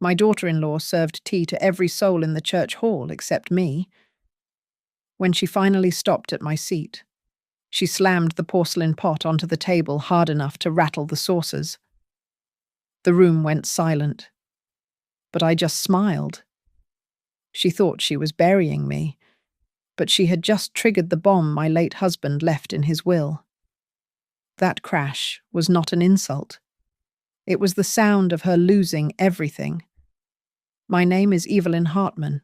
My daughter-in-law served tea to every soul in the church hall except me. When she finally stopped at my seat, she slammed the porcelain pot onto the table hard enough to rattle the saucers. The room went silent, but I just smiled. She thought she was burying me, but she had just triggered the bomb my late husband left in his will. That crash was not an insult. It was the sound of her losing everything. My name is Evelyn Hartman.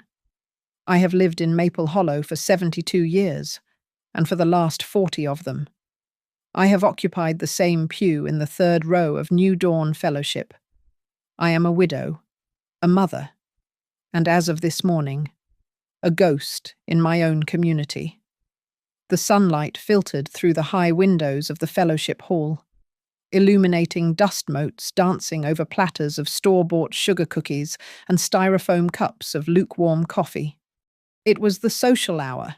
I have lived in Maple Hollow for 72 years, and for the last 40 of them, I have occupied the same pew in the third row of New Dawn Fellowship. I am a widow, a mother, and as of this morning, a ghost in my own community. The sunlight filtered through the high windows of the fellowship hall, illuminating dust motes dancing over platters of store-bought sugar cookies and styrofoam cups of lukewarm coffee. It was the social hour,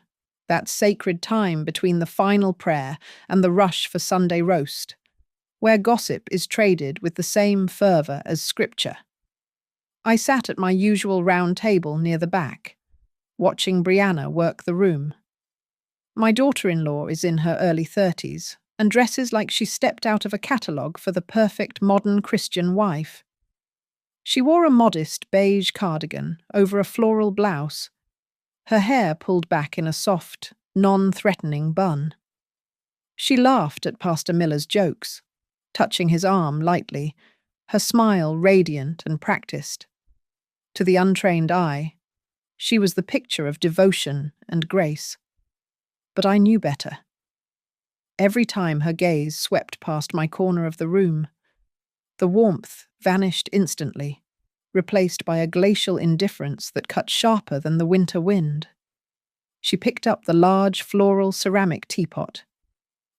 that sacred time between the final prayer and the rush for Sunday roast, where gossip is traded with the same fervour as scripture. I sat at my usual round table near the back, watching Brianna work the room. My daughter-in-law is in her early 30s and dresses like she stepped out of a catalogue for the perfect modern Christian wife. She wore a modest beige cardigan over a floral blouse, her hair pulled back in a soft, non-threatening bun. She laughed at Pastor Miller's jokes, touching his arm lightly, her smile radiant and practiced. To the untrained eye, she was the picture of devotion and grace. But I knew better. Every time her gaze swept past my corner of the room, the warmth vanished instantly, replaced by a glacial indifference that cut sharper than the winter wind. She picked up the large floral ceramic teapot,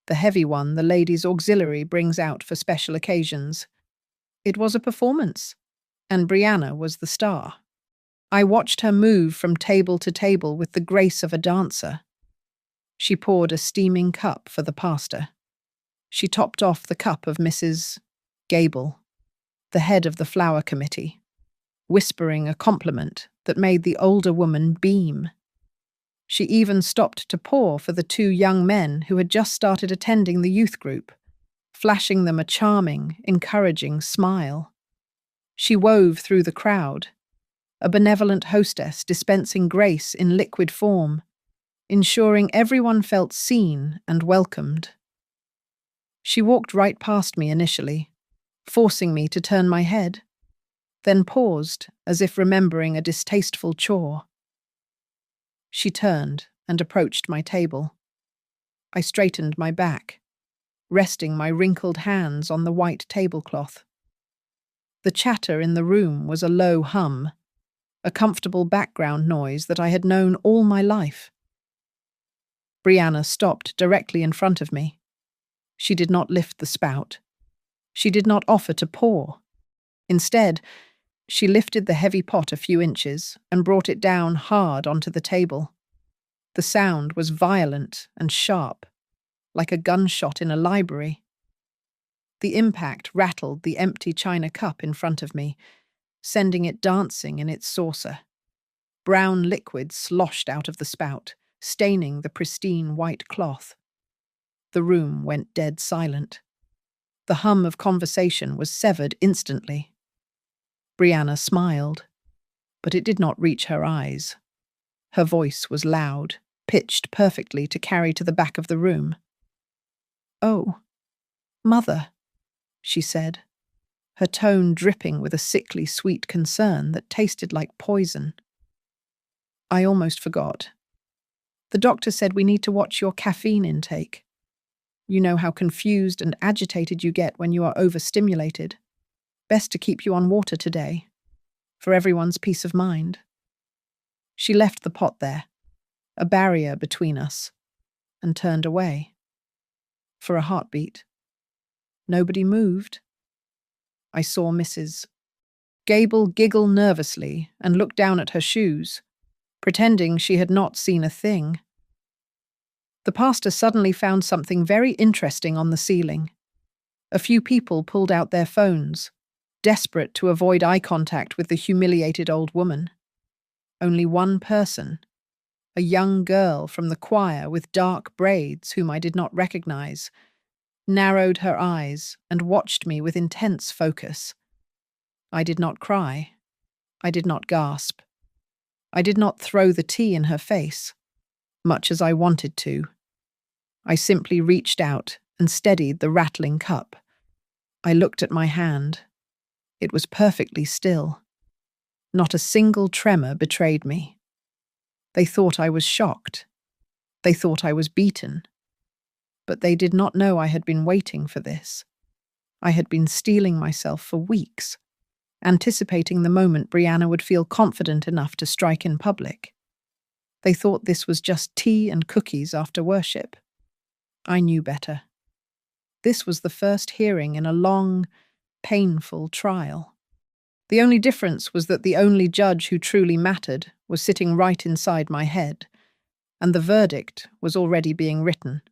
the heavy one the ladies' auxiliary brings out for special occasions. It was a performance, and Brianna was the star. I watched her move from table to table with the grace of a dancer. She poured a steaming cup for the pastor. She topped off the cup of Mrs. Gable, the head of the flower committee, whispering a compliment that made the older woman beam. She even stopped to pour for the two young men who had just started attending the youth group, flashing them a charming, encouraging smile. She wove through the crowd, a benevolent hostess dispensing grace in liquid form, ensuring everyone felt seen and welcomed. She walked right past me initially, forcing me to turn my head, then paused as if remembering a distasteful chore. She turned and approached my table. I straightened my back, resting my wrinkled hands on the white tablecloth. The chatter in the room was a low hum, a comfortable background noise that I had known all my life. Brianna stopped directly in front of me. She did not lift the spout. She did not offer to pour. Instead, she lifted the heavy pot a few inches and brought it down hard onto the table. The sound was violent and sharp, like a gunshot in a library. The impact rattled the empty china cup in front of me, sending it dancing in its saucer. Brown liquid sloshed out of the spout, staining the pristine white cloth. The room went dead silent. The hum of conversation was severed instantly. Brianna smiled, but it did not reach her eyes. Her voice was loud, pitched perfectly to carry to the back of the room. "Oh, Mother," she said, her tone dripping with a sickly sweet concern that tasted like poison. "I almost forgot. The doctor said we need to watch your caffeine intake. You know how confused and agitated you get when you are overstimulated. Best to keep you on water today, for everyone's peace of mind." She left the pot there, a barrier between us, and turned away. For a heartbeat. Nobody moved. I saw Mrs. Gable giggle nervously and look down at her shoes, pretending she had not seen a thing. The pastor suddenly found something very interesting on the ceiling. A few people pulled out their phones, desperate to avoid eye contact with the humiliated old woman. Only one person, a young girl from the choir with dark braids whom I did not recognize, narrowed her eyes and watched me with intense focus. I did not cry. I did not gasp. I did not throw the tea in her face, much as I wanted to. I simply reached out and steadied the rattling cup. I looked at my hand. It was perfectly still. Not a single tremor betrayed me. They thought I was shocked. They thought I was beaten. But they did not know I had been waiting for this. I had been steeling myself for weeks, anticipating the moment Brianna would feel confident enough to strike in public. They thought this was just tea and cookies after worship. I knew better. This was the first hearing in a long, painful trial. The only difference was that the only judge who truly mattered was sitting right inside my head, and the verdict was already being written.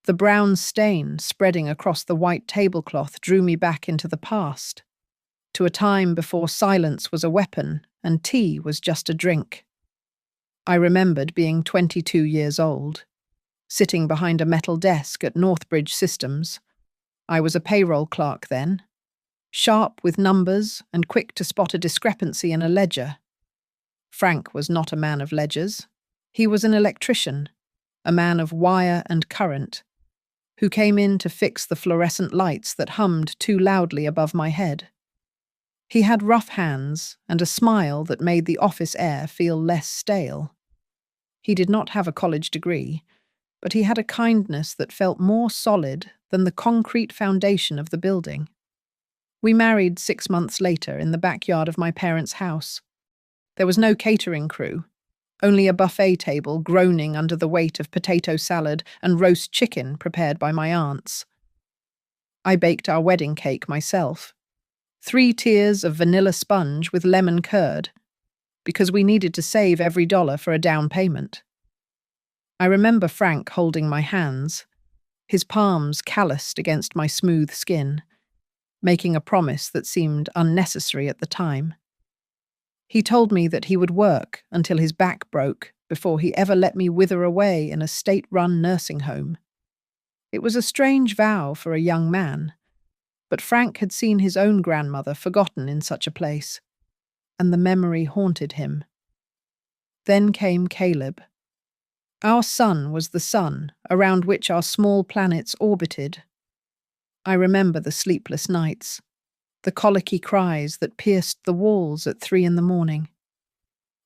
The brown stain spreading across the white tablecloth drew me back into the past, to a time before silence was a weapon and tea was just a drink. I remembered being 22 years old, sitting behind a metal desk at Northbridge Systems. I was a payroll clerk then, sharp with numbers and quick to spot a discrepancy in a ledger. Frank was not a man of ledgers. He was an electrician, a man of wire and current, who came in to fix the fluorescent lights that hummed too loudly above my head. He had rough hands and a smile that made the office air feel less stale. He did not have a college degree, but he had a kindness that felt more solid than the concrete foundation of the building. We married 6 months later in the backyard of my parents' house. There was no catering crew, only a buffet table groaning under the weight of potato salad and roast chicken prepared by my aunts. I baked our wedding cake myself, 3 tiers of vanilla sponge with lemon curd, because we needed to save every dollar for a down payment. I remember Frank holding my hands, his palms calloused against my smooth skin, making a promise that seemed unnecessary at the time. He told me that he would work until his back broke before he ever let me wither away in a state-run nursing home. It was a strange vow for a young man, but Frank had seen his own grandmother forgotten in such a place, and the memory haunted him. Then came Caleb. Our sun was the sun around which our small planets orbited. I remember the sleepless nights, the colicky cries that pierced the walls at 3 a.m.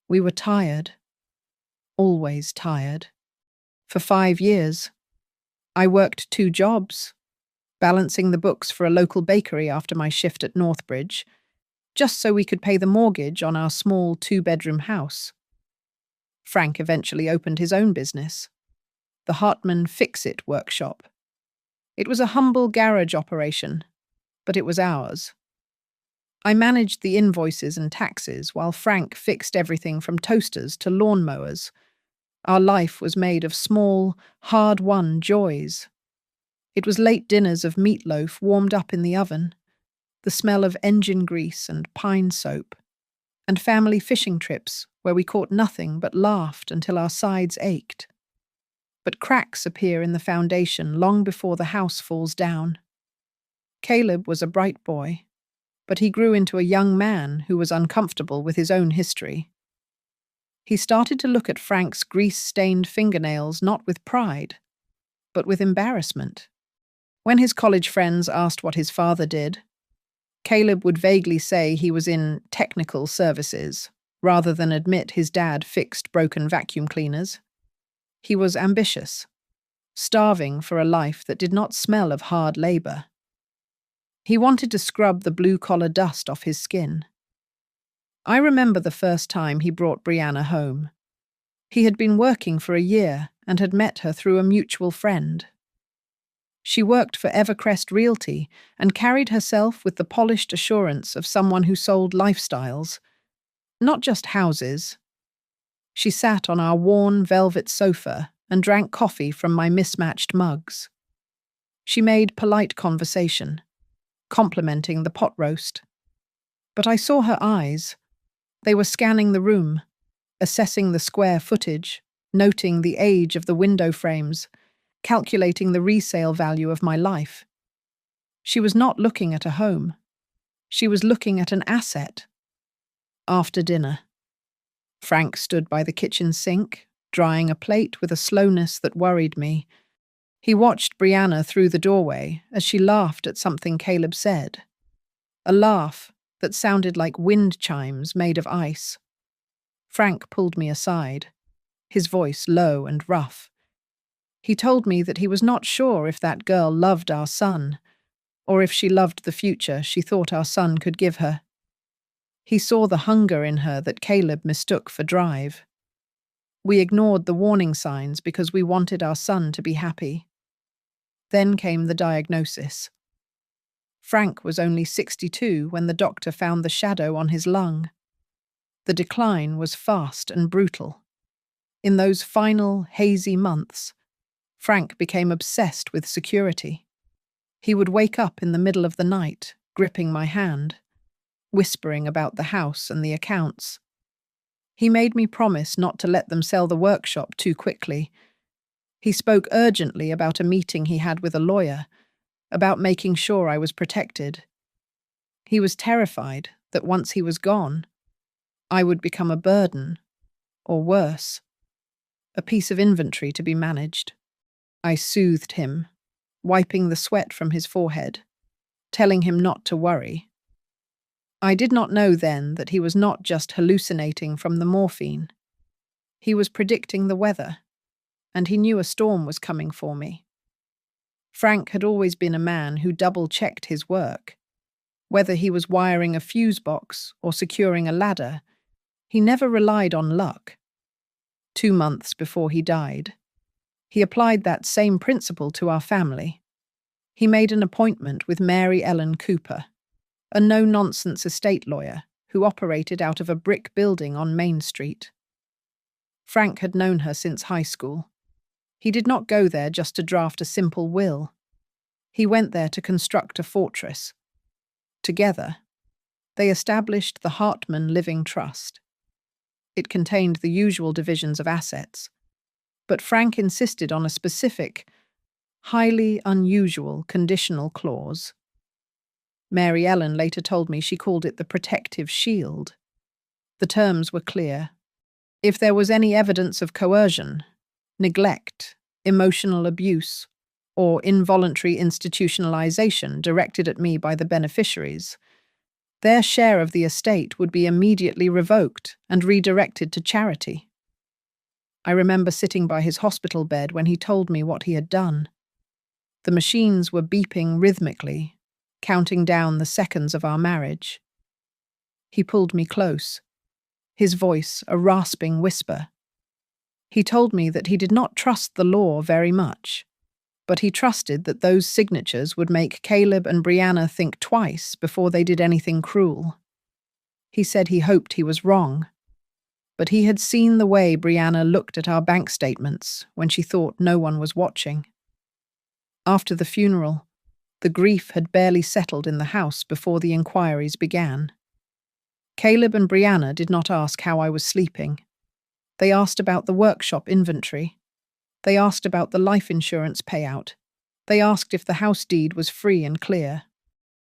We were tired, always tired. For 5 years, I worked 2 jobs, balancing the books for a local bakery after my shift at Northbridge, just so we could pay the mortgage on our small 2-bedroom house. Frank eventually opened his own business, the Hartman Fix-It Workshop. It was a humble garage operation, but it was ours. I managed the invoices and taxes while Frank fixed everything from toasters to lawnmowers. Our life was made of small, hard-won joys. It was late dinners of meatloaf warmed up in the oven, the smell of engine grease and pine soap, and family fishing trips where we caught nothing but laughed until our sides ached. But cracks appear in the foundation long before the house falls down. Caleb was a bright boy, but he grew into a young man who was uncomfortable with his own history. He started to look at Frank's grease-stained fingernails not with pride, but with embarrassment. When his college friends asked what his father did, Caleb would vaguely say he was in technical services, rather than admit his dad fixed broken vacuum cleaners. He was ambitious, starving for a life that did not smell of hard labor. He wanted to scrub the blue-collar dust off his skin. I remember the first time he brought Brianna home. He had been working for a year and had met her through a mutual friend. She worked for Evercrest Realty and carried herself with the polished assurance of someone who sold lifestyles, not just houses. She sat on our worn velvet sofa and drank coffee from my mismatched mugs. She made polite conversation, complimenting the pot roast. But I saw her eyes. They were scanning the room, assessing the square footage, noting the age of the window frames, calculating the resale value of my life. She was not looking at a home. She was looking at an asset. After dinner, Frank stood by the kitchen sink, drying a plate with a slowness that worried me. He watched Brianna through the doorway as she laughed at something Caleb said. A laugh that sounded like wind chimes made of ice. Frank pulled me aside, his voice low and rough. He told me that he was not sure if that girl loved our son, or if she loved the future she thought our son could give her. He saw the hunger in her that Caleb mistook for drive. We ignored the warning signs because we wanted our son to be happy. Then came the diagnosis. Frank was only 62 when the doctor found the shadow on his lung. The decline was fast and brutal. In those final, hazy months, Frank became obsessed with security. He would wake up in the middle of the night, gripping my hand, whispering about the house and the accounts. He made me promise not to let them sell the workshop too quickly. He spoke urgently about a meeting he had with a lawyer, about making sure I was protected. He was terrified that once he was gone, I would become a burden, or worse, a piece of inventory to be managed. I soothed him, wiping the sweat from his forehead, telling him not to worry. I did not know then that he was not just hallucinating from the morphine. He was predicting the weather, and he knew a storm was coming for me. Frank had always been a man who double-checked his work. Whether he was wiring a fuse box or securing a ladder, he never relied on luck. 2 months before he died, he applied that same principle to our family. He made an appointment with Mary Ellen Cooper, a no-nonsense estate lawyer who operated out of a brick building on Main Street. Frank had known her since high school. He did not go there just to draft a simple will. He went there to construct a fortress. Together, they established the Hartman Living Trust. It contained the usual divisions of assets, but Frank insisted on a specific, highly unusual conditional clause. Mary Ellen later told me she called it the protective shield. The terms were clear. If there was any evidence of coercion, neglect, emotional abuse, or involuntary institutionalization directed at me by the beneficiaries, their share of the estate would be immediately revoked and redirected to charity. I remember sitting by his hospital bed when he told me what he had done. The machines were beeping rhythmically, counting down the seconds of our marriage. He pulled me close, his voice a rasping whisper. He told me that he did not trust the law very much, but he trusted that those signatures would make Caleb and Brianna think twice before they did anything cruel. He said he hoped he was wrong, but he had seen the way Brianna looked at our bank statements when she thought no one was watching. After the funeral, the grief had barely settled in the house before the inquiries began. Caleb and Brianna did not ask how I was sleeping. They asked about the workshop inventory. They asked about the life insurance payout. They asked if the house deed was free and clear.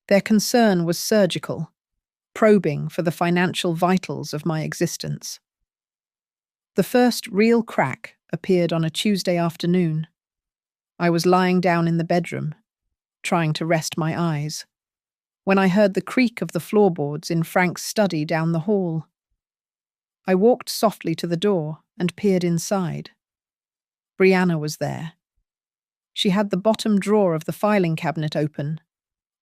Their concern was surgical, probing for the financial vitals of my existence. The first real crack appeared on a Tuesday afternoon. I was lying down in the bedroom, trying to rest my eyes, when I heard the creak of the floorboards in Frank's study down the hall. I walked softly to the door and peered inside. Brianna was there. She had the bottom drawer of the filing cabinet open,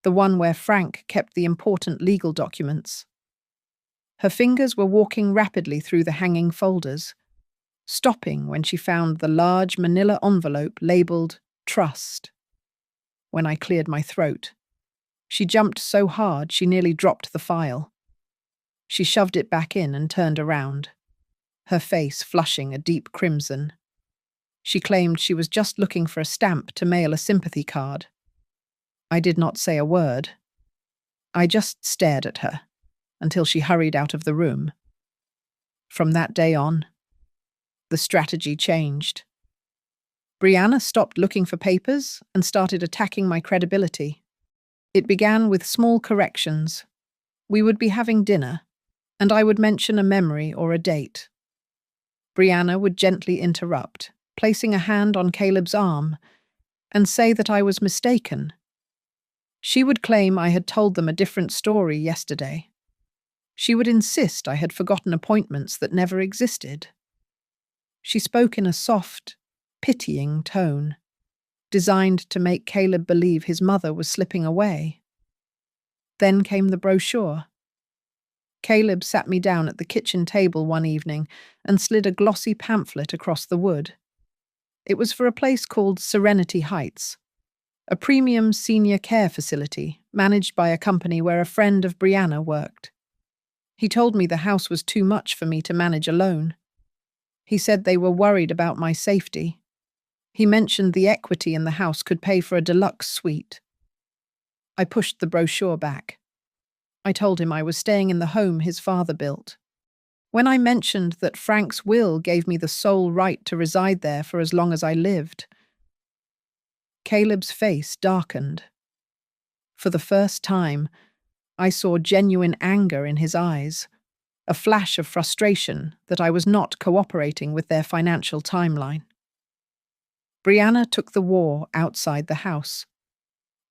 the one where Frank kept the important legal documents. Her fingers were walking rapidly through the hanging folders, stopping when she found the large manila envelope labelled Trust. When I cleared my throat, she jumped so hard she nearly dropped the file. She shoved it back in and turned around, her face flushing a deep crimson. She claimed she was just looking for a stamp to mail a sympathy card. I did not say a word. I just stared at her until she hurried out of the room. From that day on, the strategy changed. Brianna stopped looking for papers and started attacking my credibility. It began with small corrections. We would be having dinner, and I would mention a memory or a date. Brianna would gently interrupt, placing a hand on Caleb's arm, and say that I was mistaken. She would claim I had told them a different story yesterday. She would insist I had forgotten appointments that never existed. She spoke in a soft, pitying tone, designed to make Caleb believe his mother was slipping away. Then came the brochure. Caleb sat me down at the kitchen table one evening and slid a glossy pamphlet across the wood. It was for a place called Serenity Heights, a premium senior care facility managed by a company where a friend of Brianna worked. He told me the house was too much for me to manage alone. He said they were worried about my safety. He mentioned the equity in the house could pay for a deluxe suite. I pushed the brochure back. I told him I was staying in the home his father built. When I mentioned that Frank's will gave me the sole right to reside there for as long as I lived, Caleb's face darkened. For the first time, I saw genuine anger in his eyes, a flash of frustration that I was not cooperating with their financial timeline. Brianna took the war outside the house.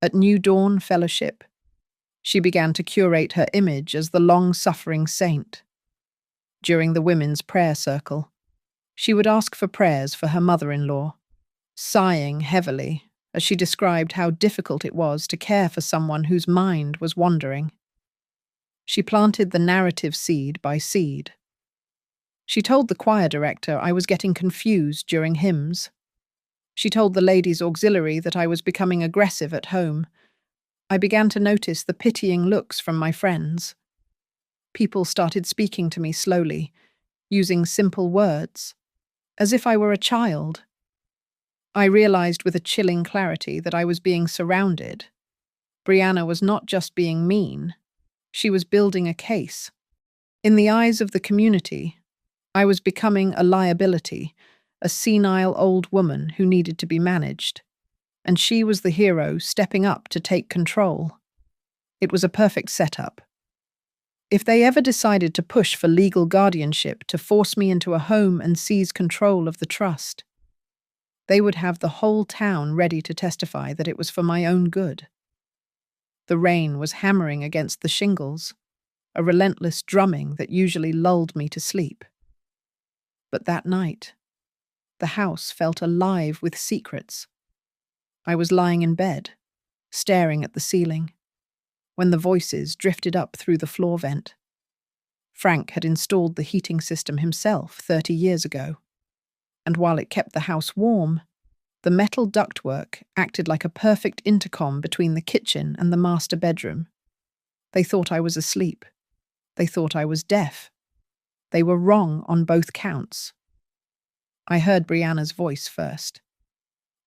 At New Dawn Fellowship, she began to curate her image as the long-suffering saint. During the women's prayer circle, she would ask for prayers for her mother-in-law, sighing heavily as she described how difficult it was to care for someone whose mind was wandering. She planted the narrative seed by seed. She told the choir director I was getting confused during hymns. She told the ladies' auxiliary that I was becoming aggressive at home. I began to notice the pitying looks from my friends. People started speaking to me slowly, using simple words, as if I were a child. I realized with a chilling clarity that I was being surrounded. Brianna was not just being mean, she was building a case. In the eyes of the community, I was becoming a liability, a senile old woman who needed to be managed, and she was the hero stepping up to take control. It was a perfect setup. If they ever decided to push for legal guardianship to force me into a home and seize control of the trust, they would have the whole town ready to testify that it was for my own good. The rain was hammering against the shingles, a relentless drumming that usually lulled me to sleep. But that night, the house felt alive with secrets. I was lying in bed, staring at the ceiling, when the voices drifted up through the floor vent. Frank had installed the heating system himself 30 years ago, and while it kept the house warm, the metal ductwork acted like a perfect intercom between the kitchen and the master bedroom. They thought I was asleep. They thought I was deaf. They were wrong on both counts. I heard Brianna's voice first.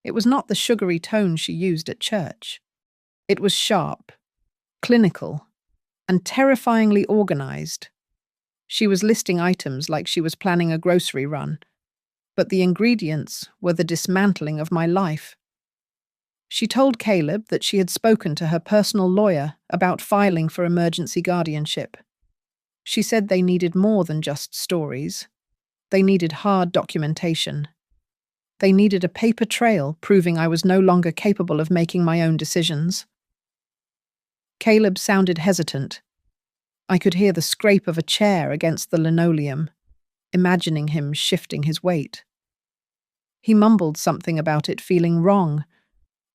It was not the sugary tone she used at church. It was sharp, clinical, and terrifyingly organized. She was listing items like she was planning a grocery run, but the ingredients were the dismantling of my life. She told Caleb that she had spoken to her personal lawyer about filing for emergency guardianship. She said they needed more than just stories. They needed hard documentation. They needed a paper trail proving I was no longer capable of making my own decisions. Caleb sounded hesitant. I could hear the scrape of a chair against the linoleum, imagining him shifting his weight. He mumbled something about it feeling wrong,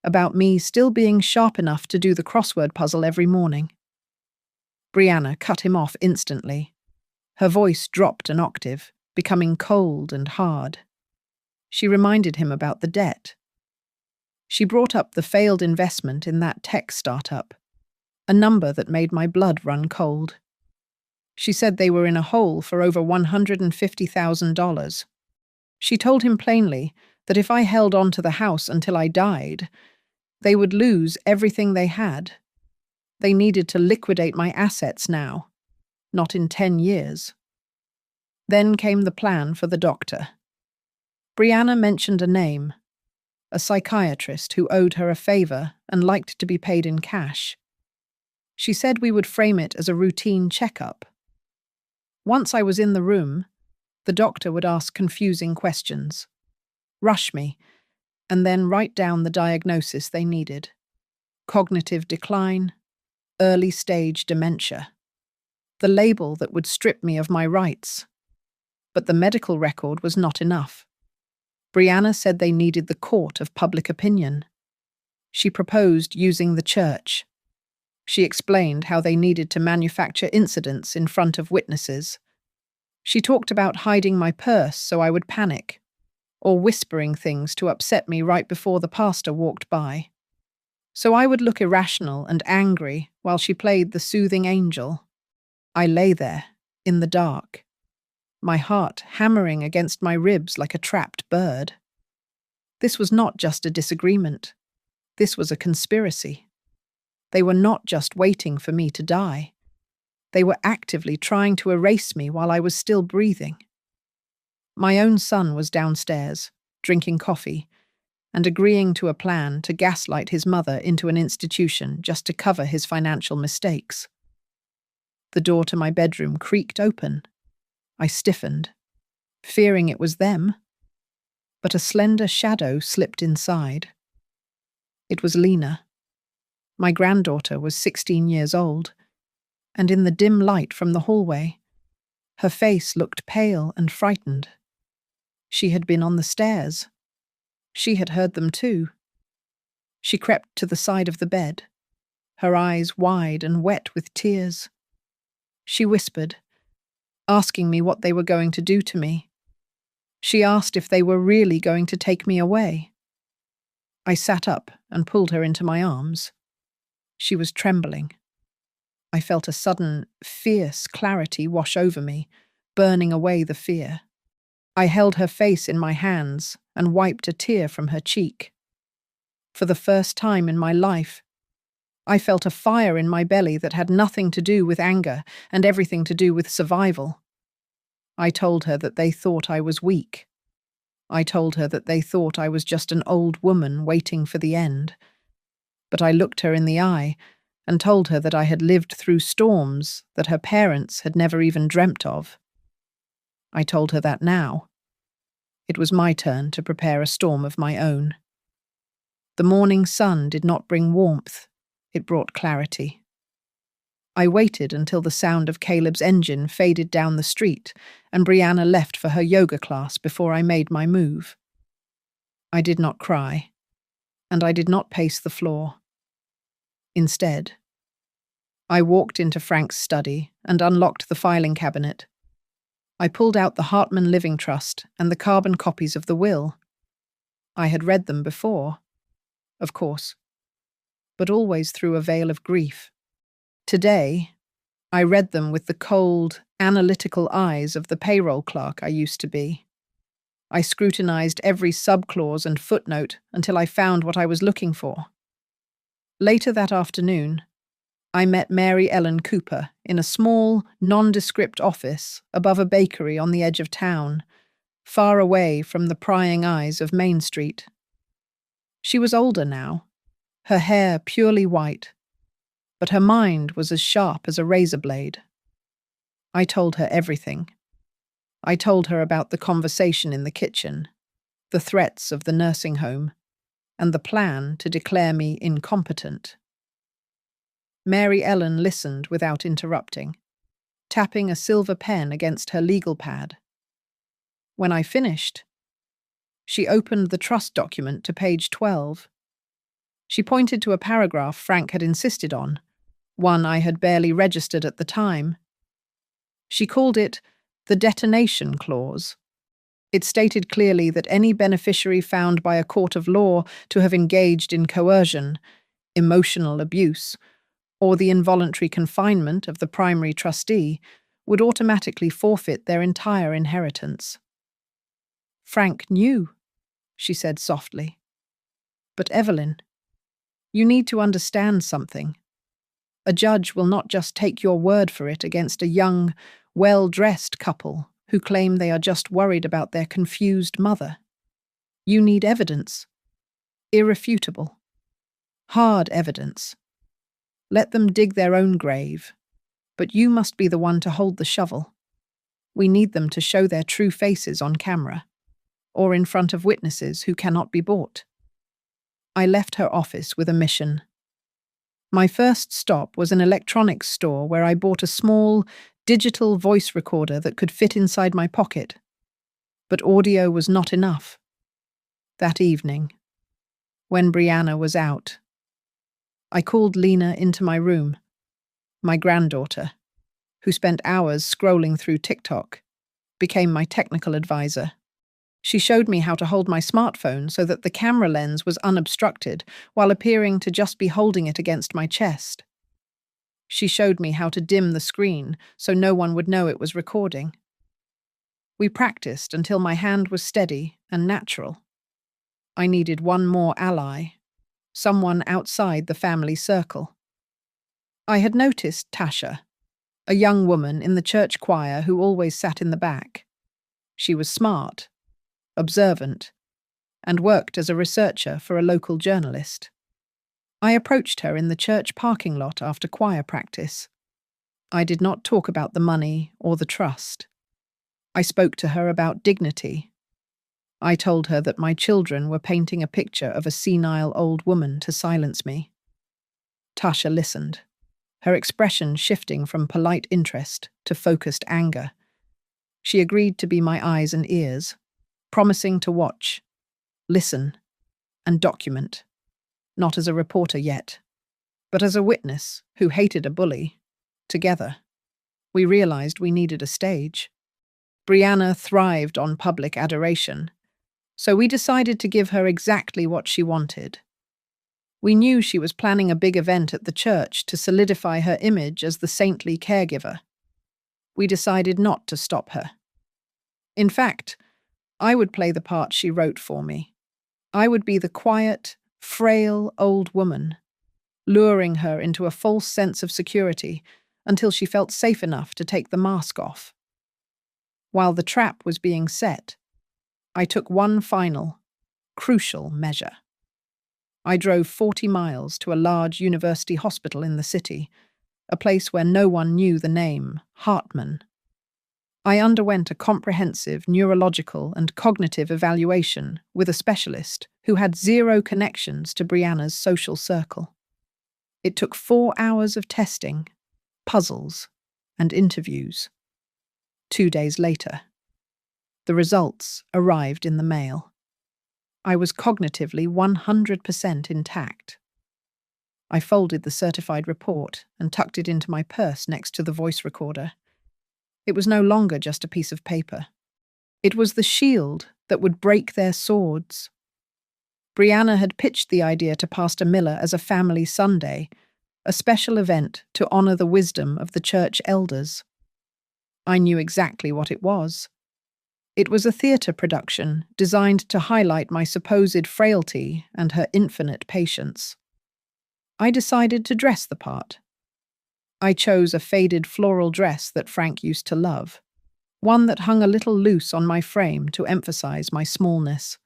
about me still being sharp enough to do the crossword puzzle every morning. Brianna cut him off instantly. Her voice dropped an octave, becoming cold and hard. She reminded him about the debt. She brought up the failed investment in that tech startup, a number that made my blood run cold. She said they were in a hole for over $150,000. She told him plainly that if I held on to the house until I died, they would lose everything they had. They needed to liquidate my assets now, not in 10 years. Then came the plan for the doctor. Brianna mentioned a name, a psychiatrist who owed her a favor and liked to be paid in cash. She said we would frame it as a routine checkup. Once I was in the room, the doctor would ask confusing questions, rush me, and then write down the diagnosis they needed. Cognitive decline, early stage dementia. The label that would strip me of my rights. But the medical record was not enough. Brianna said they needed the court of public opinion. She proposed using the church. She explained how they needed to manufacture incidents in front of witnesses. She talked about hiding my purse so I would panic, or whispering things to upset me right before the pastor walked by. So I would look irrational and angry while she played the soothing angel. I lay there, in the dark, my heart hammering against my ribs like a trapped bird. This was not just a disagreement. This was a conspiracy. They were not just waiting for me to die. They were actively trying to erase me while I was still breathing. My own son was downstairs, drinking coffee, and agreeing to a plan to gaslight his mother into an institution just to cover his financial mistakes. The door to my bedroom creaked open. I stiffened, fearing it was them, but a slender shadow slipped inside. It was Lena. My granddaughter was 16 years old, and in the dim light from the hallway, her face looked pale and frightened. She had been on the stairs. She had heard them too. She crept to the side of the bed, her eyes wide and wet with tears. She whispered, asking me what they were going to do to me. She asked if they were really going to take me away. I sat up and pulled her into my arms. She was trembling. I felt a sudden, fierce clarity wash over me, burning away the fear. I held her face in my hands and wiped a tear from her cheek. For the first time in my life, I felt a fire in my belly that had nothing to do with anger and everything to do with survival. I told her that they thought I was weak. I told her that they thought I was just an old woman waiting for the end. But I looked her in the eye and told her that I had lived through storms that her parents had never even dreamt of. I told her that now. It was my turn to prepare a storm of my own. The morning sun did not bring warmth. It brought clarity. I waited until the sound of Caleb's engine faded down the street and Brianna left for her yoga class before I made my move. I did not cry, and I did not pace the floor. Instead, I walked into Frank's study and unlocked the filing cabinet. I pulled out the Hartman Living Trust and the carbon copies of the will. I had read them before, of course, but always through a veil of grief. Today, I read them with the cold, analytical eyes of the payroll clerk I used to be. I scrutinized every subclause and footnote until I found what I was looking for. Later that afternoon, I met Mary Ellen Cooper in a small, nondescript office above a bakery on the edge of town, far away from the prying eyes of Main Street. She was older now, her hair purely white, but her mind was as sharp as a razor blade. I told her everything. I told her about the conversation in the kitchen, the threats of the nursing home, and the plan to declare me incompetent. Mary Ellen listened without interrupting, tapping a silver pen against her legal pad. When I finished, she opened the trust document to page 12. She pointed to a paragraph Frank had insisted on, one I had barely registered at the time. She called it the detonation clause. It stated clearly that any beneficiary found by a court of law to have engaged in coercion, emotional abuse, or the involuntary confinement of the primary trustee would automatically forfeit their entire inheritance. Frank knew, she said softly. But Evelyn, you need to understand something. A judge will not just take your word for it against a young, well-dressed couple who claim they are just worried about their confused mother. You need evidence. Irrefutable. Hard evidence. Let them dig their own grave, but you must be the one to hold the shovel. We need them to show their true faces on camera, or in front of witnesses who cannot be bought. I left her office with a mission. My first stop was an electronics store where I bought a small, digital voice recorder that could fit inside my pocket. But audio was not enough. That evening, when Brianna was out, I called Lena into my room, my granddaughter, who spent hours scrolling through TikTok, became my technical advisor. She showed me how to hold my smartphone so that the camera lens was unobstructed while appearing to just be holding it against my chest. She showed me how to dim the screen so no one would know it was recording. We practiced until my hand was steady and natural. I needed one more ally, someone outside the family circle. I had noticed Tasha, a young woman in the church choir who always sat in the back. She was smart, observant, and worked as a researcher for a local journalist. I approached her in the church parking lot after choir practice. I did not talk about the money or the trust. I spoke to her about dignity. I told her that my children were painting a picture of a senile old woman to silence me. Tasha listened, her expression shifting from polite interest to focused anger. She agreed to be my eyes and ears, promising to watch, listen, and document, not as a reporter yet, but as a witness who hated a bully. Together, we realized we needed a stage. Brianna thrived on public adoration, so we decided to give her exactly what she wanted. We knew she was planning a big event at the church to solidify her image as the saintly caregiver. We decided not to stop her. In fact, I would play the part she wrote for me. I would be the quiet, frail old woman, luring her into a false sense of security until she felt safe enough to take the mask off. While the trap was being set, I took one final, crucial measure. I drove 40 miles to a large university hospital in the city, a place where no one knew the name, Hartman. I underwent a comprehensive neurological and cognitive evaluation with a specialist who had zero connections to Brianna's social circle. It took 4 hours of testing, puzzles, and interviews. 2 days later, the results arrived in the mail. I was cognitively 100% intact. I folded the certified report and tucked it into my purse next to the voice recorder. It was no longer just a piece of paper. It was the shield that would break their swords. Brianna had pitched the idea to Pastor Miller as a family Sunday, a special event to honor the wisdom of the church elders. I knew exactly what it was. It was a theater production designed to highlight my supposed frailty and her infinite patience. I decided to dress the part. I chose a faded floral dress that Frank used to love, one that hung a little loose on my frame to emphasize my smallness.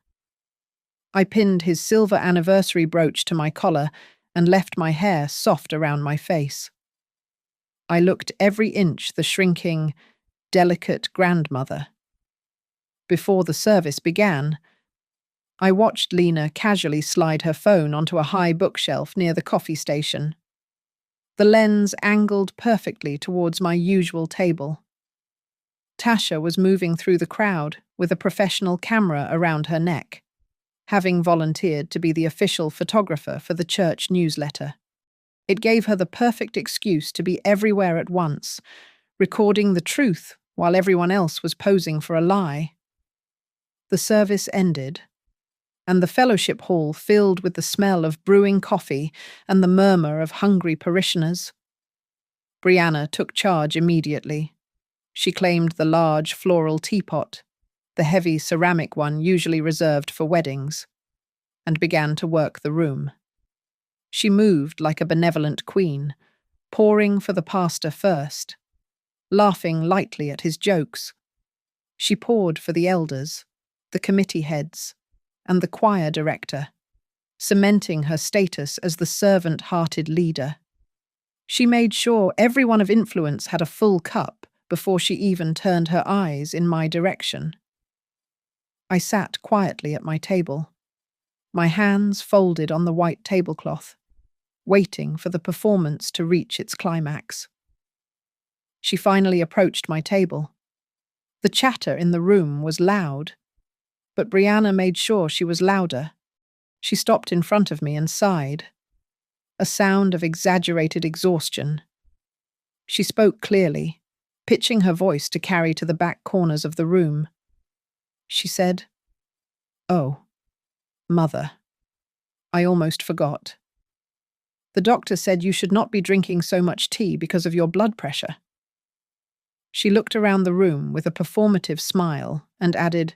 I pinned his silver anniversary brooch to my collar and left my hair soft around my face. I looked every inch the shrinking, delicate grandmother. Before the service began, I watched Lena casually slide her phone onto a high bookshelf near the coffee station. The lens angled perfectly towards my usual table. Tasha was moving through the crowd with a professional camera around her neck, having volunteered to be the official photographer for the church newsletter. It gave her the perfect excuse to be everywhere at once, recording the truth while everyone else was posing for a lie. The service ended, and the fellowship hall filled with the smell of brewing coffee and the murmur of hungry parishioners. Brianna took charge immediately. She claimed the large floral teapot, the heavy ceramic one usually reserved for weddings, and began to work the room. She moved like a benevolent queen, pouring for the pastor first, laughing lightly at his jokes. She poured for the elders, the committee heads, and the choir director, cementing her status as the servant-hearted leader. She made sure everyone of influence had a full cup before she even turned her eyes in my direction. I sat quietly at my table, my hands folded on the white tablecloth, waiting for the performance to reach its climax. She finally approached my table. The chatter in the room was loud, but Brianna made sure she was louder. She stopped in front of me and sighed, a sound of exaggerated exhaustion. She spoke clearly, pitching her voice to carry to the back corners of the room. She said, "Oh, Mother, I almost forgot. The doctor said you should not be drinking so much tea because of your blood pressure." She looked around the room with a performative smile and added,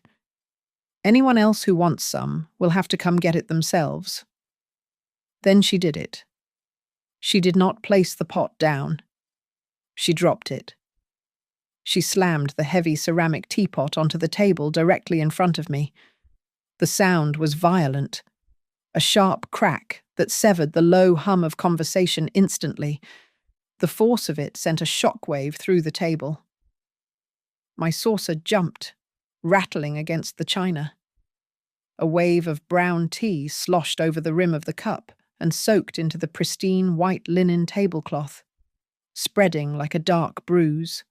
"Anyone else who wants some will have to come get it themselves." Then she did it. She did not place the pot down. She dropped it. She slammed the heavy ceramic teapot onto the table directly in front of me. The sound was violent, a sharp crack that severed the low hum of conversation instantly. The force of it sent a shockwave through the table. My saucer jumped, rattling against the china. A wave of brown tea sloshed over the rim of the cup and soaked into the pristine white linen tablecloth, spreading like a dark bruise.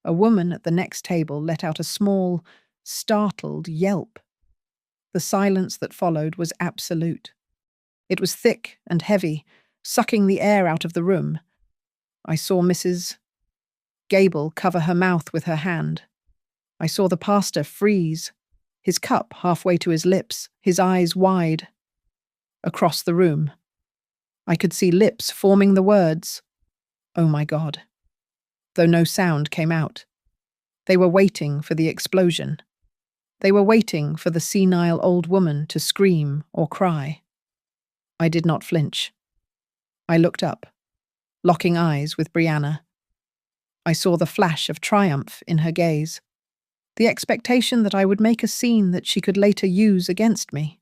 A woman at the next table let out a small, startled yelp. The silence that followed was absolute. It was thick and heavy, sucking the air out of the room. I saw Mrs. Gable cover her mouth with her hand. I saw the pastor freeze, his cup halfway to his lips, his eyes wide. Across the room, I could see lips forming the words, "Oh my God," though no sound came out. They were waiting for the explosion. They were waiting for the senile old woman to scream or cry. I did not flinch. I looked up, locking eyes with Brianna. I saw the flash of triumph in her gaze, the expectation that I would make a scene that she could later use against me.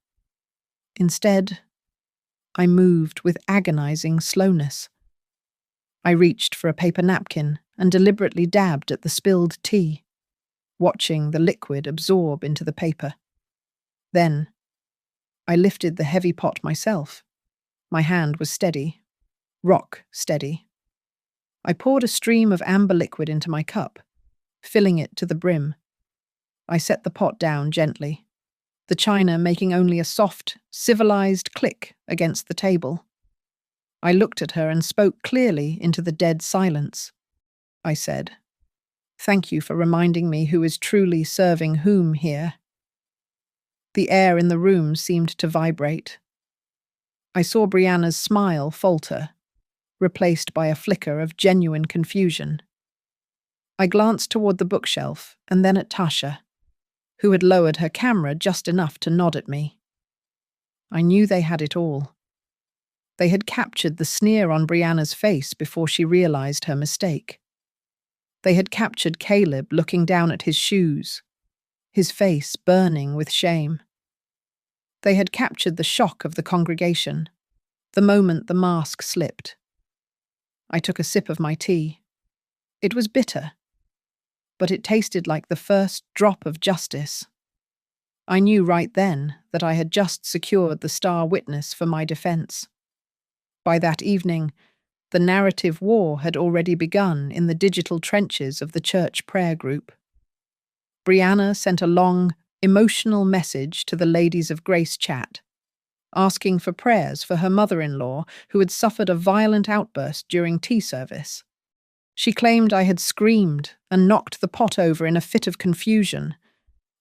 Instead, I moved with agonizing slowness. I reached for a paper napkin and deliberately dabbed at the spilled tea, watching the liquid absorb into the paper. Then, I lifted the heavy pot myself. My hand was steady, rock steady. I poured a stream of amber liquid into my cup, filling it to the brim. I set the pot down gently, the china making only a soft, civilized click against the table. I looked at her and spoke clearly into the dead silence. I said, "Thank you for reminding me who is truly serving whom here." The air in the room seemed to vibrate. I saw Brianna's smile falter, replaced by a flicker of genuine confusion. I glanced toward the bookshelf and then at Tasha, who had lowered her camera just enough to nod at me. I knew they had it all. They had captured the sneer on Brianna's face before she realized her mistake. They had captured Caleb looking down at his shoes, his face burning with shame. They had captured the shock of the congregation, the moment the mask slipped. I took a sip of my tea. It was bitter, but it tasted like the first drop of justice. I knew right then that I had just secured the star witness for my defense. By that evening, the narrative war had already begun in the digital trenches of the church prayer group. Brianna sent a long, emotional message to the Ladies of Grace chat, asking for prayers for her mother-in-law who had suffered a violent outburst during tea service. She claimed I had screamed and knocked the pot over in a fit of confusion,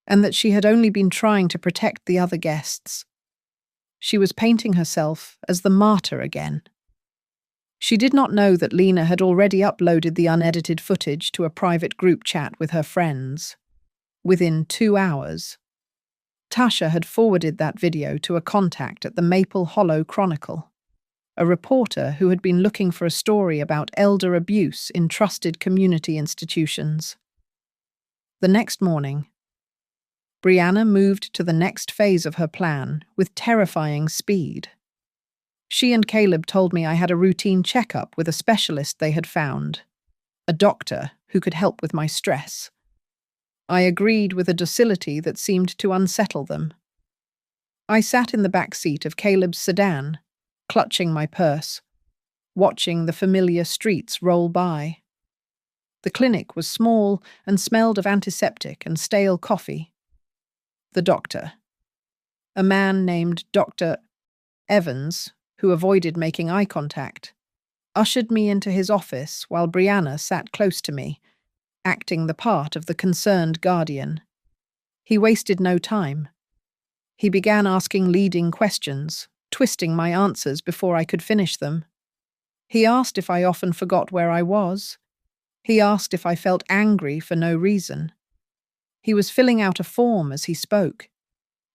and that she had only been trying to protect the other guests. She was painting herself as the martyr again. She did not know that Lena had already uploaded the unedited footage to a private group chat with her friends. Within 2 hours, Tasha had forwarded that video to a contact at the Maple Hollow Chronicle. a reporter who had been looking for a story about elder abuse in trusted community institutions. The next morning, Brianna moved to the next phase of her plan with terrifying speed. She and Caleb told me I had a routine checkup with a specialist they had found, a doctor who could help with my stress. I agreed with a docility that seemed to unsettle them. I sat in the back seat of Caleb's sedan, clutching my purse, watching the familiar streets roll by. The clinic was small and smelled of antiseptic and stale coffee. The doctor, a man named Dr. Evans, who avoided making eye contact, ushered me into his office while Brianna sat close to me, acting the part of the concerned guardian. He wasted no time. He began asking leading questions, twisting my answers before I could finish them. He asked if I often forgot where I was. He asked if I felt angry for no reason. He was filling out a form as he spoke,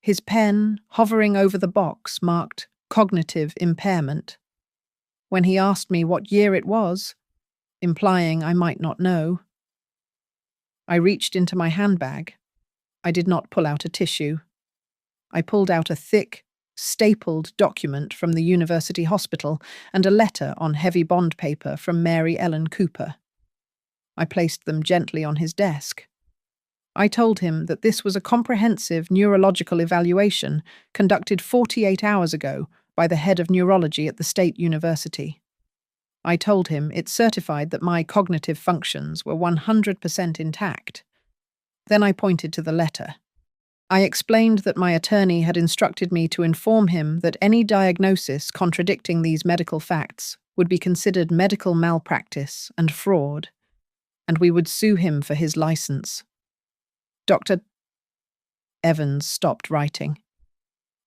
his pen hovering over the box marked cognitive impairment. When he asked me what year it was, implying I might not know, I reached into my handbag. I did not pull out a tissue. I pulled out a thick, stapled document from the university hospital and a letter on heavy bond paper from Mary Ellen Cooper. I placed them gently on his desk. I told him that this was a comprehensive neurological evaluation conducted 48 hours ago by the head of neurology at the State University. I told him it certified that my cognitive functions were 100% intact. Then I pointed to the letter. I explained that my attorney had instructed me to inform him that any diagnosis contradicting these medical facts would be considered medical malpractice and fraud, and we would sue him for his license. Dr. Evans stopped writing.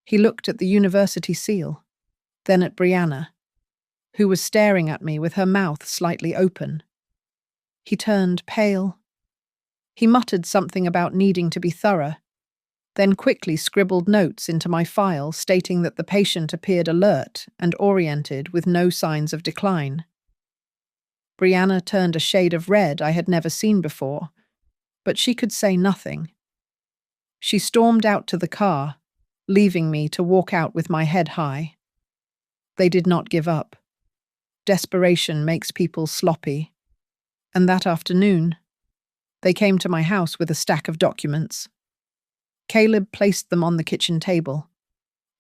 He looked at the university seal, then at Brianna, who was staring at me with her mouth slightly open. He turned pale. He muttered something about needing to be thorough, then quickly scribbled notes into my file stating that the patient appeared alert and oriented with no signs of decline. Brianna turned a shade of red I had never seen before, but she could say nothing. She stormed out to the car, leaving me to walk out with my head high. They did not give up. Desperation makes people sloppy. And that afternoon, they came to my house with a stack of documents. Caleb placed them on the kitchen table,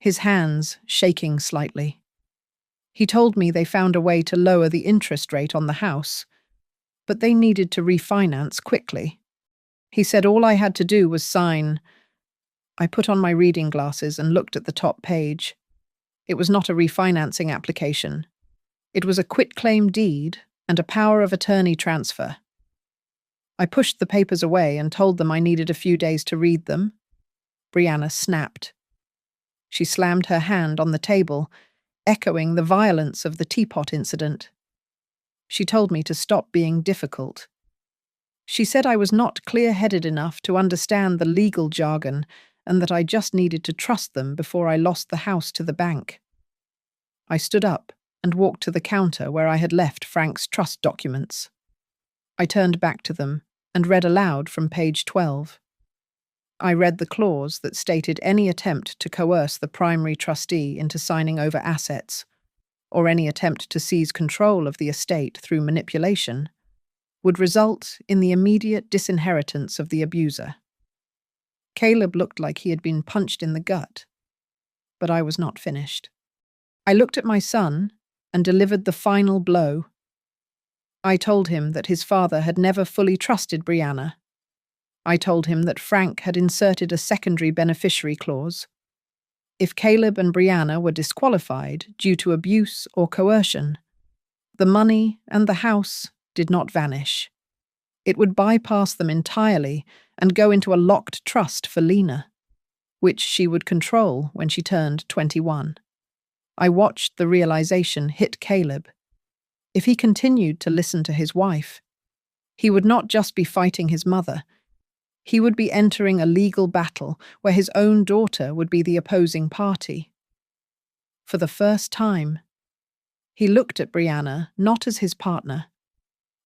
his hands shaking slightly. He told me they found a way to lower the interest rate on the house, but they needed to refinance quickly. He said all I had to do was sign. I put on my reading glasses and looked at the top page. It was not a refinancing application. It was a quitclaim deed and a power of attorney transfer. I pushed the papers away and told them I needed a few days to read them. Brianna snapped. She slammed her hand on the table, echoing the violence of the teapot incident. She told me to stop being difficult. She said I was not clear-headed enough to understand the legal jargon and that I just needed to trust them before I lost the house to the bank. I stood up and walked to the counter where I had left Frank's trust documents. I turned back to them and read aloud from page 12. I read the clause that stated any attempt to coerce the primary trustee into signing over assets, or any attempt to seize control of the estate through manipulation, would result in the immediate disinheritance of the abuser. Caleb looked like he had been punched in the gut, but I was not finished. I looked at my son and delivered the final blow. I told him that his father had never fully trusted Brianna. I told him that Frank had inserted a secondary beneficiary clause. If Caleb and Brianna were disqualified due to abuse or coercion, the money and the house did not vanish. It would bypass them entirely and go into a locked trust for Lena, which she would control when she turned 21. I watched the realization hit Caleb. If he continued to listen to his wife, he would not just be fighting his mother. He would be entering a legal battle where his own daughter would be the opposing party. For the first time, He looked at Brianna not as his partner,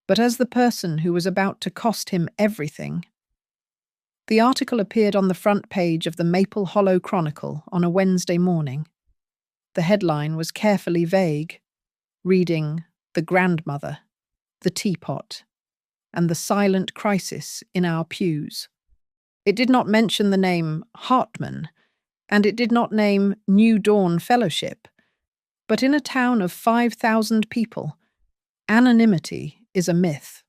but as the person who was about to cost him everything. The article appeared on the front page of the Maple Hollow Chronicle on a Wednesday morning. The headline was carefully vague, reading, "The Grandmother, the Teapot, and the Silent Crisis in Our Pews." It did not mention the name Hartman, and it did not name New Dawn Fellowship. But in a town of 5,000 people, anonymity is a myth.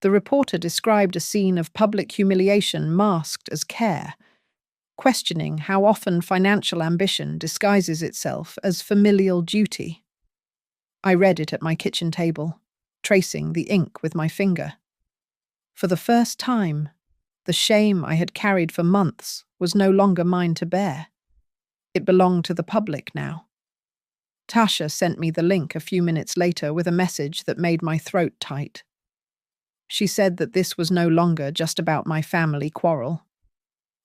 The reporter described a scene of public humiliation masked as care, questioning how often financial ambition disguises itself as familial duty. I read it at my kitchen table, tracing the ink with my finger. For the first time, the shame I had carried for months was no longer mine to bear. It belonged to the public now. Tasha sent me the link a few minutes later with a message that made my throat tight. She said that this was no longer just about my family quarrel.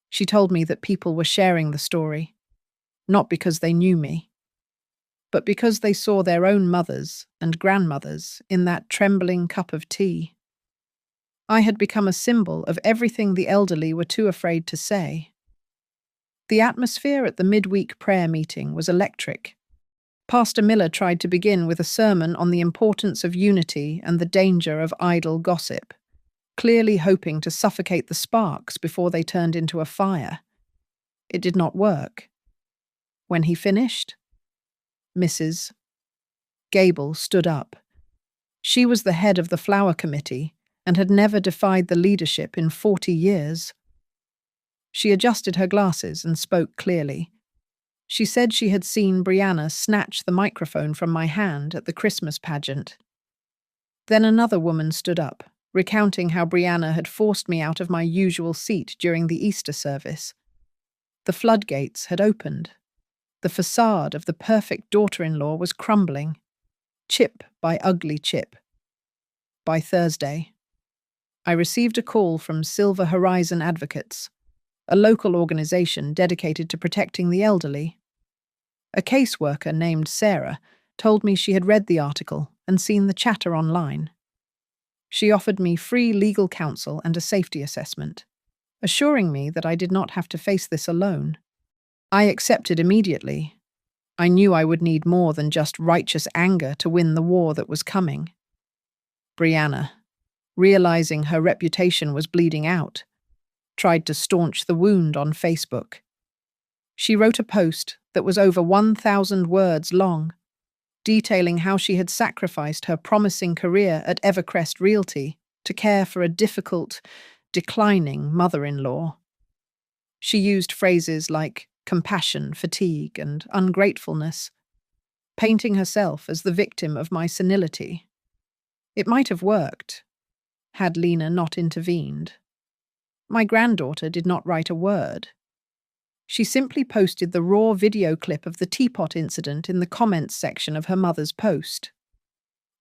She told me that people were sharing the story, not because they knew me, but because they saw their own mothers and grandmothers in that trembling cup of tea. I had become a symbol of everything the elderly were too afraid to say. The atmosphere at the midweek prayer meeting was electric. Pastor Miller tried to begin with a sermon on the importance of unity and the danger of idle gossip, clearly hoping to suffocate the sparks before they turned into a fire. It did not work. When he finished, Mrs. Gable stood up. She was the head of the flower committee and had never defied the leadership in 40 years. She adjusted her glasses and spoke clearly. She said she had seen Brianna snatch the microphone from my hand at the Christmas pageant. Then another woman stood up, recounting how Brianna had forced me out of my usual seat during the Easter service. The floodgates had opened. The facade of the perfect daughter-in-law was crumbling, chip by ugly chip. By Thursday, I received a call from Silver Horizon Advocates, a local organization dedicated to protecting the elderly. A caseworker named Sarah told me she had read the article and seen the chatter online. She offered me free legal counsel and a safety assessment, assuring me that I did not have to face this alone. I accepted immediately. I knew I would need more than just righteous anger to win the war that was coming. Brianna, realizing her reputation was bleeding out, tried to staunch the wound on Facebook. She wrote a post that was over 1,000 words long, detailing how she had sacrificed her promising career at Evercrest Realty to care for a difficult, declining mother-in-law. She used phrases like compassion, fatigue, and ungratefulness, painting herself as the victim of my senility. It might have worked, had Lena not intervened. My granddaughter did not write a word. She simply posted the raw video clip of the teapot incident in the comments section of her mother's post.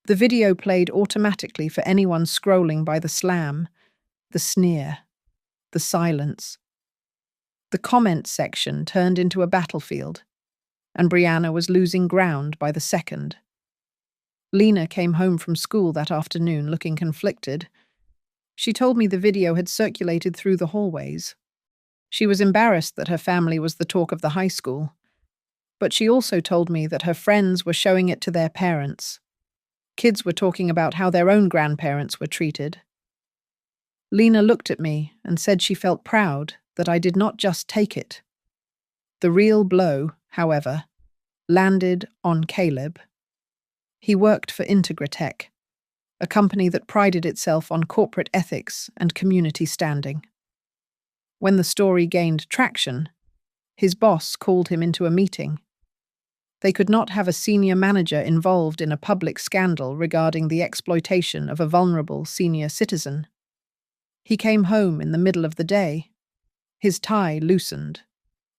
The video played automatically for anyone scrolling by the slam, the sneer, the silence. The comments section turned into a battlefield, and Brianna was losing ground by the second. Lena came home from school that afternoon looking conflicted. She told me the video had circulated through the hallways. She was embarrassed that her family was the talk of the high school, but she also told me that her friends were showing it to their parents. Kids were talking about how their own grandparents were treated. Lena looked at me and said she felt proud that I did not just take it. The real blow, however, landed on Caleb. He worked for Integratech, a company that prided itself on corporate ethics and community standing. When the story gained traction, his boss called him into a meeting. They could not have a senior manager involved in a public scandal regarding the exploitation of a vulnerable senior citizen. He came home in the middle of the day, his tie loosened,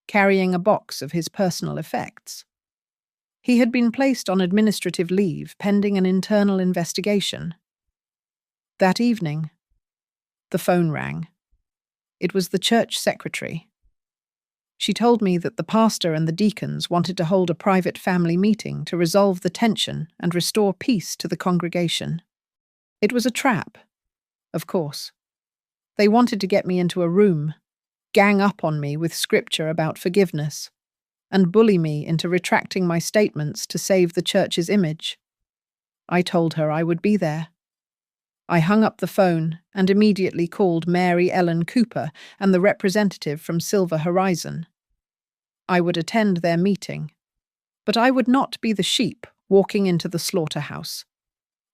carrying a box of his personal effects. He had been placed on administrative leave pending an internal investigation. That evening, the phone rang. It was the church secretary. She told me that the pastor and the deacons wanted to hold a private family meeting to resolve the tension and restore peace to the congregation. It was a trap, of course. They wanted to get me into a room, gang up on me with scripture about forgiveness, and bully me into retracting my statements to save the church's image. I told her I would be there. I hung up the phone and immediately called Mary Ellen Cooper and the representative from Silver Horizon. I would attend their meeting, but I would not be the sheep walking into the slaughterhouse.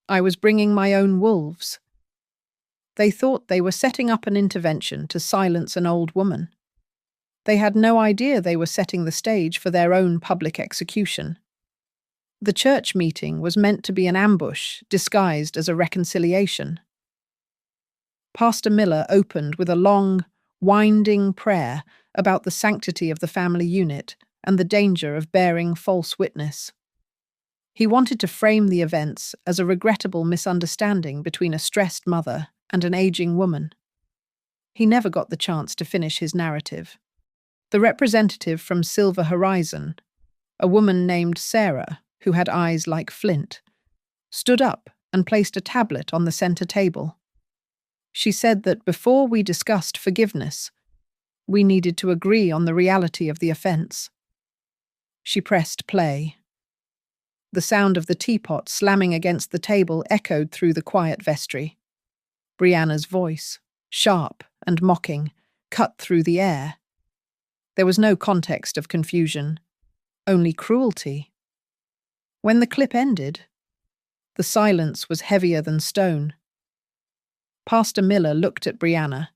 I was bringing my own wolves. They thought they were setting up an intervention to silence an old woman. They had no idea they were setting the stage for their own public execution. The church meeting was meant to be an ambush disguised as a reconciliation. Pastor Miller opened with a long, winding prayer about the sanctity of the family unit and the danger of bearing false witness. He wanted to frame the events as a regrettable misunderstanding between a stressed mother and an aging woman. He never got the chance to finish his narrative. The representative from Silver Horizon, a woman named Sarah, who had eyes like flint, stood up and placed a tablet on the center table. She said that before we discussed forgiveness, we needed to agree on the reality of the offense. She pressed play. The sound of the teapot slamming against the table echoed through the quiet vestry. Brianna's voice, sharp and mocking, cut through the air. There was no context of confusion, only cruelty. When the clip ended, the silence was heavier than stone. Pastor Miller looked at Brianna,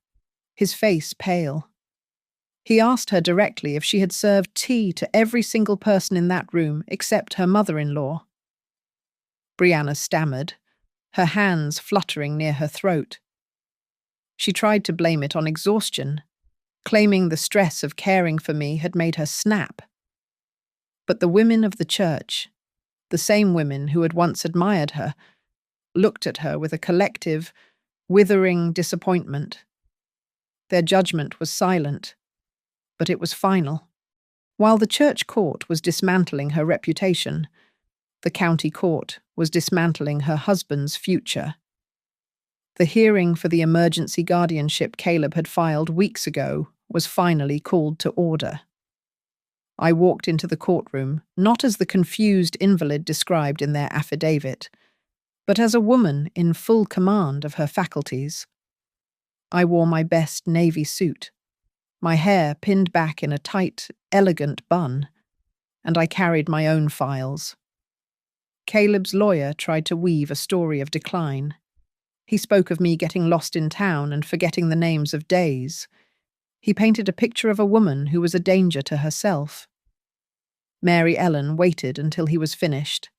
his face pale. He asked her directly if she had served tea to every single person in that room except her mother-in-law. Brianna stammered, her hands fluttering near her throat. She tried to blame it on exhaustion, claiming the stress of caring for me had made her snap. But the women of the church, the same women who had once admired her, looked at her with a collective, withering disappointment. Their judgment was silent, but it was final. While the church court was dismantling her reputation, the county court was dismantling her husband's future. The hearing for the emergency guardianship Caleb had filed weeks ago was finally called to order. I walked into the courtroom, not as the confused invalid described in their affidavit, but as a woman in full command of her faculties. I wore my best navy suit, my hair pinned back in a tight, elegant bun, and I carried my own files. Caleb's lawyer tried to weave a story of decline. He spoke of me getting lost in town and forgetting the names of days. He painted a picture of a woman who was a danger to herself. Mary Ellen waited until he was finished.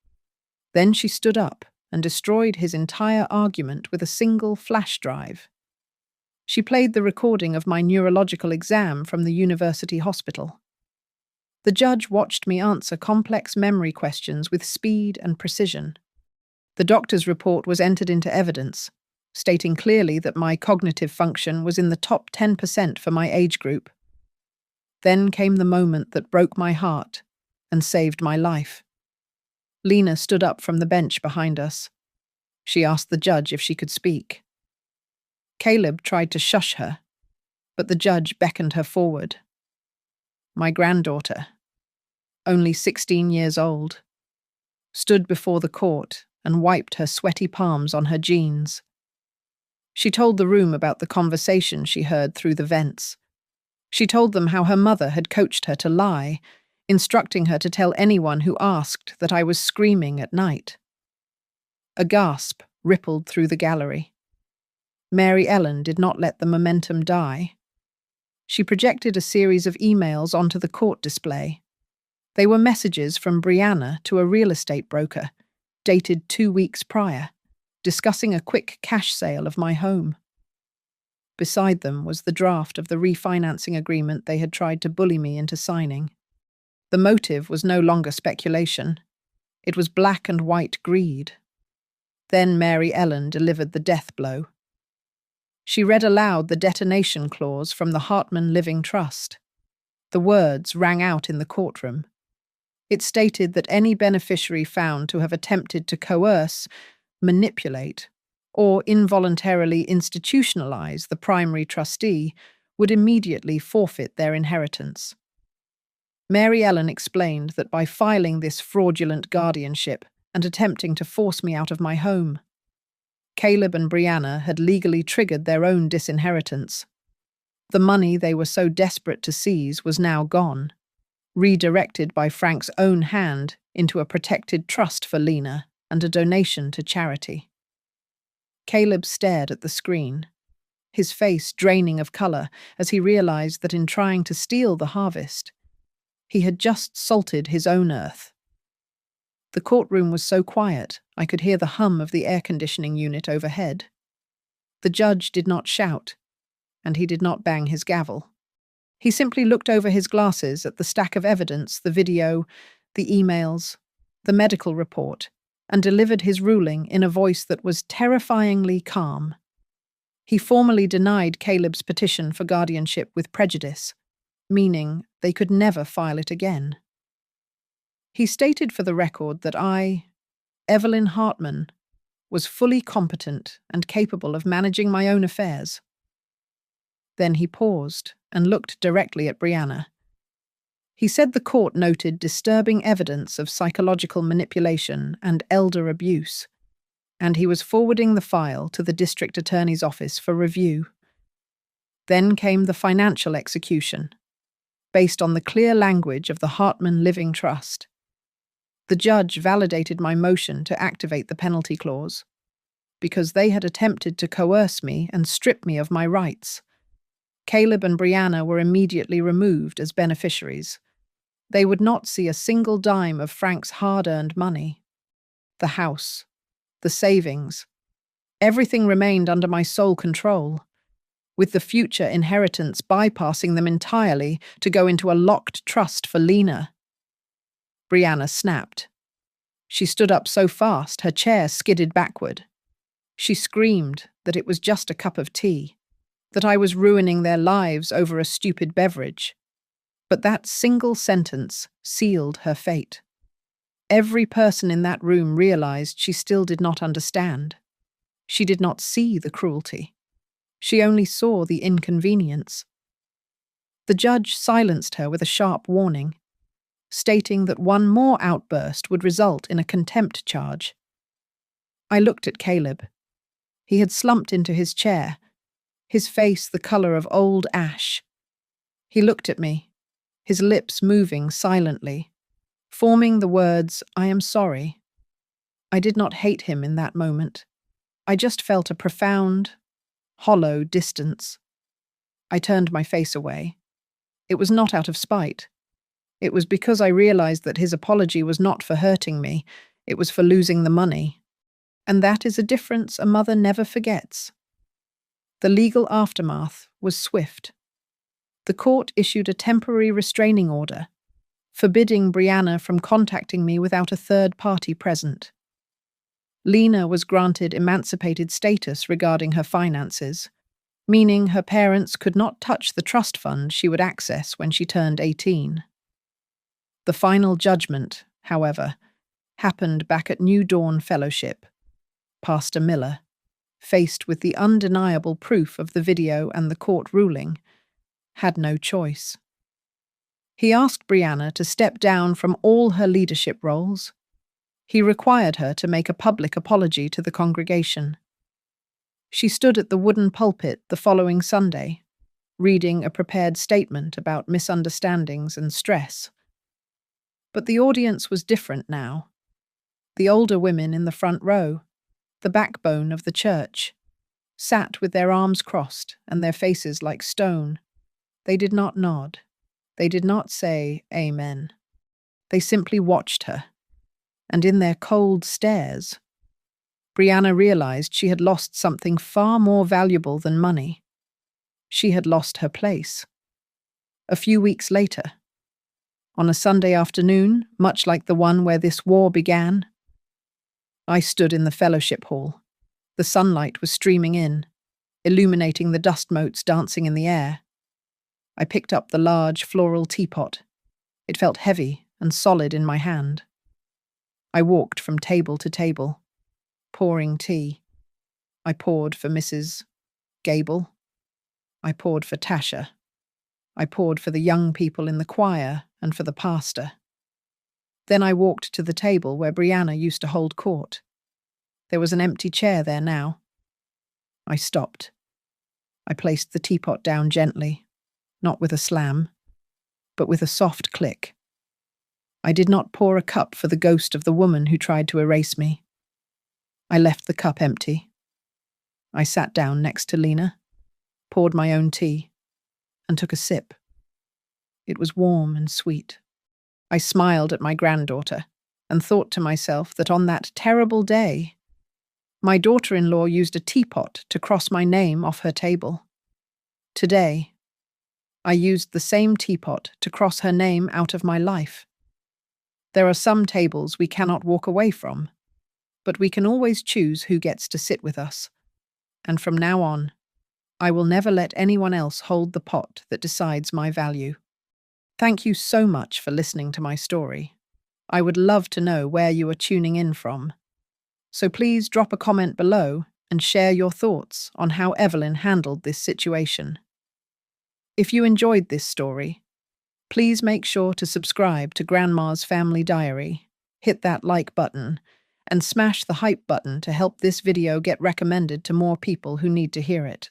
Then she stood up and destroyed his entire argument with a single flash drive. She played the recording of my neurological exam from the university hospital. The judge watched me answer complex memory questions with speed and precision. The doctor's report was entered into evidence, stating clearly that my cognitive function was in the top 10% for my age group. Then came the moment that broke my heart and saved my life. Lena stood up from the bench behind us. She asked the judge if she could speak. Caleb tried to shush her, but the judge beckoned her forward. My granddaughter, only 16 years old, stood before the court and wiped her sweaty palms on her jeans. She told the room about the conversation she heard through the vents. She told them how her mother had coached her to lie, instructing her to tell anyone who asked that I was screaming at night. A gasp rippled through the gallery. Mary Ellen did not let the momentum die. She projected a series of emails onto the court display. They were messages from Brianna to a real estate broker, dated 2 weeks prior, discussing a quick cash sale of my home. Beside them was the draft of the refinancing agreement they had tried to bully me into signing. The motive was no longer speculation. It was black and white greed. Then Mary Ellen delivered the death blow. She read aloud the detonation clause from the Hartman Living Trust. The words rang out in the courtroom. It stated that any beneficiary found to have attempted to coerce, manipulate, or involuntarily institutionalize the primary trustee would immediately forfeit their inheritance. Mary Ellen explained that by filing this fraudulent guardianship and attempting to force me out of my home, Caleb and Brianna had legally triggered their own disinheritance. The money they were so desperate to seize was now gone, redirected by Frank's own hand into a protected trust for Lena and a donation to charity. Caleb stared at the screen, his face draining of colour as he realised that in trying to steal the harvest, he had just salted his own earth. The courtroom was so quiet I could hear the hum of the air conditioning unit overhead. The judge did not shout, and he did not bang his gavel. He simply looked over his glasses at the stack of evidence, the video, the emails, the medical report, and delivered his ruling in a voice that was terrifyingly calm. He formally denied Caleb's petition for guardianship with prejudice, meaning they could never file it again. He stated for the record that I, Evelyn Hartman, was fully competent and capable of managing my own affairs. Then he paused and looked directly at Brianna. He said the court noted disturbing evidence of psychological manipulation and elder abuse, and he was forwarding the file to the district attorney's office for review. Then came the financial execution, based on the clear language of the Hartman Living Trust. The judge validated my motion to activate the penalty clause, because they had attempted to coerce me and strip me of my rights. Caleb and Brianna were immediately removed as beneficiaries. They would not see a single dime of Frank's hard-earned money. The house, the savings, everything remained under my sole control, with the future inheritance bypassing them entirely to go into a locked trust for Lena. Brianna snapped. She stood up so fast her chair skidded backward. She screamed that it was just a cup of tea, that I was ruining their lives over a stupid beverage. But that single sentence sealed her fate. Every person in that room realized she still did not understand. She did not see the cruelty. She only saw the inconvenience. The judge silenced her with a sharp warning, stating that one more outburst would result in a contempt charge. I looked at Caleb. He had slumped into his chair, his face the colour of old ash. He looked at me, his lips moving silently, forming the words, "I am sorry." I did not hate him in that moment. I just felt a profound, hollow distance. I turned my face away. It was not out of spite. It was because I realized that his apology was not for hurting me, it was for losing the money. And that is a difference a mother never forgets. The legal aftermath was swift. The court issued a temporary restraining order, forbidding Brianna from contacting me without a third party present. Lena was granted emancipated status regarding her finances, meaning her parents could not touch the trust fund she would access when she turned 18. The final judgment, however, happened back at New Dawn Fellowship. Pastor Miller, faced with the undeniable proof of the video and the court ruling, had no choice. He asked Brianna to step down from all her leadership roles. He required her to make a public apology to the congregation. She stood at the wooden pulpit the following Sunday, reading a prepared statement about misunderstandings and stress. But the audience was different now. The older women in the front row, the backbone of the church, sat with their arms crossed and their faces like stone. They did not nod. They did not say, "Amen." They simply watched her. And in their cold stares, Brianna realized she had lost something far more valuable than money. She had lost her place. A few weeks later, on a Sunday afternoon, much like the one where this war began, I stood in the fellowship hall. The sunlight was streaming in, illuminating the dust motes dancing in the air. I picked up the large floral teapot. It felt heavy and solid in my hand. I walked from table to table, pouring tea. I poured for Mrs. Gable. I poured for Tasha. I poured for the young people in the choir and for the pastor. Then I walked to the table where Brianna used to hold court. There was an empty chair there now. I stopped. I placed the teapot down gently, not with a slam, but with a soft click. I did not pour a cup for the ghost of the woman who tried to erase me. I left the cup empty. I sat down next to Lena, poured my own tea, and took a sip. It was warm and sweet. I smiled at my granddaughter and thought to myself that on that terrible day, my daughter-in-law used a teapot to cross my name off her table. Today, I used the same teapot to cross her name out of my life. There are some tables we cannot walk away from, but we can always choose who gets to sit with us. And from now on, I will never let anyone else hold the pot that decides my value. Thank you so much for listening to my story. I would love to know where you are tuning in from. So please drop a comment below and share your thoughts on how Evelyn handled this situation. If you enjoyed this story, please make sure to subscribe to Grandma's Family Diary, hit that like button, and smash the hype button to help this video get recommended to more people who need to hear it.